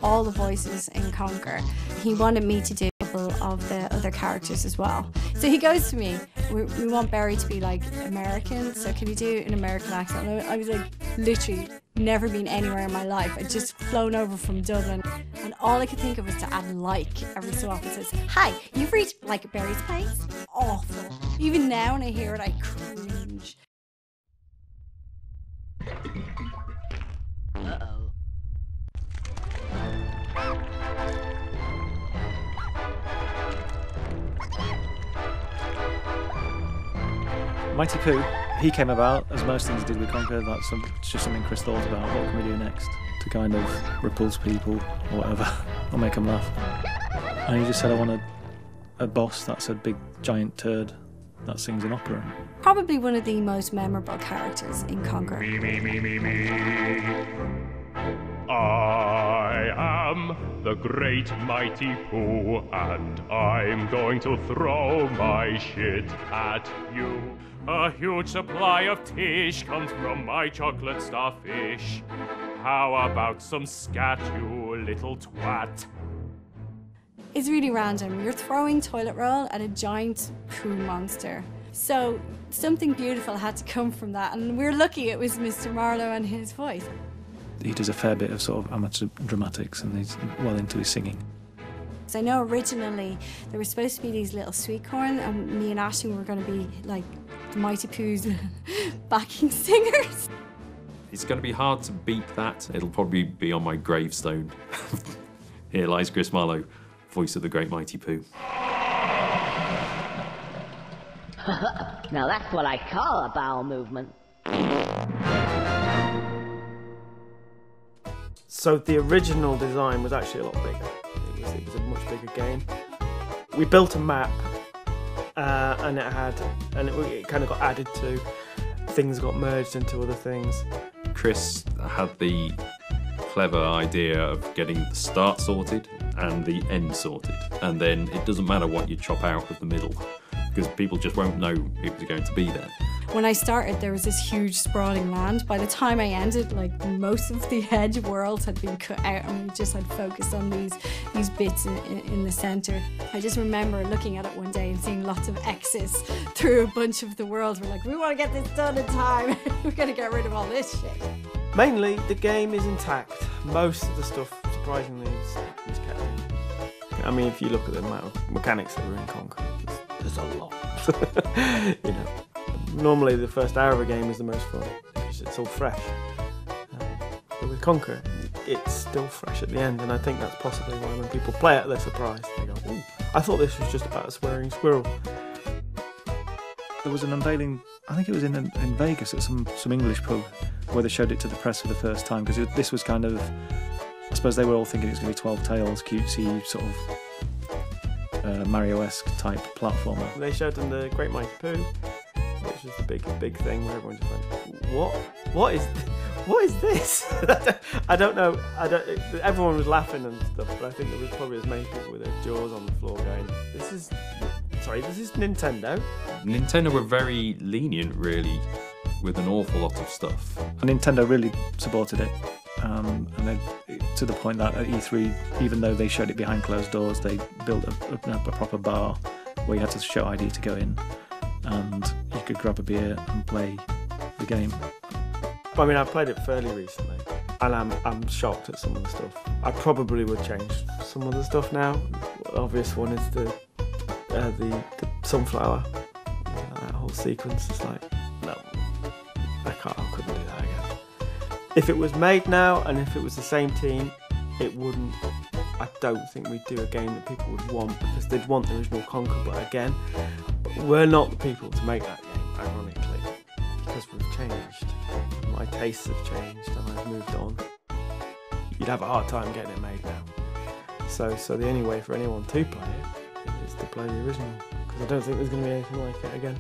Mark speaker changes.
Speaker 1: all the voices in Conker. He wanted me to do a couple of the other characters as well. So he goes to me, we want Barry to be like American, so can you do an American accent? And I was like, literally never been anywhere in my life. I'd just flown over from Dublin, and all I could think of was to add like every so often. It says, hi, you've reached like Barry's place. Awful. Even now when I hear it, I cringe.
Speaker 2: Uh-oh.
Speaker 3: Mighty Pooh, he came about, as most things did with Conker, that's just something Chris thought about, what can we do next to kind of repulse people or whatever, or make them laugh. And he just said, I want a boss that's a big giant turd that sings an opera.
Speaker 1: Probably one of the most memorable characters in Conker.
Speaker 4: Me. I am the great mighty Pooh, and I'm going to throw my shit at you. A huge supply of tish comes from my chocolate starfish. How about some scat, you little twat?
Speaker 1: It's really random. You're throwing toilet roll at a giant poo monster. So something beautiful had to come from that, and we're lucky it was Mr. Marlowe and his voice.
Speaker 3: He does a fair bit of sort of amateur dramatics, and he's well into his singing.
Speaker 1: So I know originally there were supposed to be these little sweet corn, and me and Ashton were going to be like the Mighty Pooh's backing singers.
Speaker 5: It's going to be hard to beat that. It'll probably be on my gravestone. Here lies Chris Marlowe, voice of the great Mighty Pooh.
Speaker 2: Now that's what I call a bowel movement.
Speaker 6: So the original design was actually a lot bigger. It was a much bigger game. We built a map, and it kind of got added to. Things got merged into other things.
Speaker 5: Chris had the clever idea of getting the start sorted and the end sorted, and then it doesn't matter what you chop out of the middle, because people just won't know it was going to be there.
Speaker 1: When I started, there was this huge sprawling land. By the time I ended, like most of the edge worlds had been cut out, and we just had focused on these bits in the centre. I just remember looking at it one day and seeing lots of X's through a bunch of the worlds. We're like, we want to get this done in time. We're going to get rid of all this shit.
Speaker 6: Mainly, the game is intact. Most of the stuff, surprisingly, is kept in. I mean, if you look at the amount of mechanics that were in Conker, there's a lot. You know. Normally the first hour of a game is the most fun because it's all fresh. But with Conker, it's still fresh at the end, and I think that's possibly why when people play it, they're surprised. They go, ooh, I thought this was just about a swearing squirrel.
Speaker 3: There was an unveiling, I think it was in Vegas at some English pub, where they showed it to the press for the first time, because this was kind of, I suppose they were all thinking it was going to be 12 Tales, cutesy, sort of Mario-esque type platformer.
Speaker 6: They showed them the Great Mighty Pooh, which was the big thing where everyone just went, what is this? I don't know. Everyone was laughing and stuff, but I think there was probably as many people with their jaws on the floor going, this is Nintendo.
Speaker 5: Nintendo were very lenient, really, with an awful lot of stuff.
Speaker 3: And Nintendo really supported it, and they, to the point that at E3, even though they showed it behind closed doors, they built a proper bar where you had to show ID to go in, and you could grab a beer and play the game.
Speaker 6: I mean, I played it fairly recently, and I'm shocked at some of the stuff. I probably would change some of the stuff now. The obvious one is the sunflower. That whole sequence is like, no, I couldn't do that again. If it was made now, and if it was the same team, it wouldn't. I don't think we'd do a game that people would want, because they'd want the original Conker, but again, we're not the people to make that game, ironically, because we've changed. My tastes have changed and I've moved on. You'd have a hard time getting it made now. So the only way for anyone to play it is to play the original, because I don't think there's going to be anything like it again.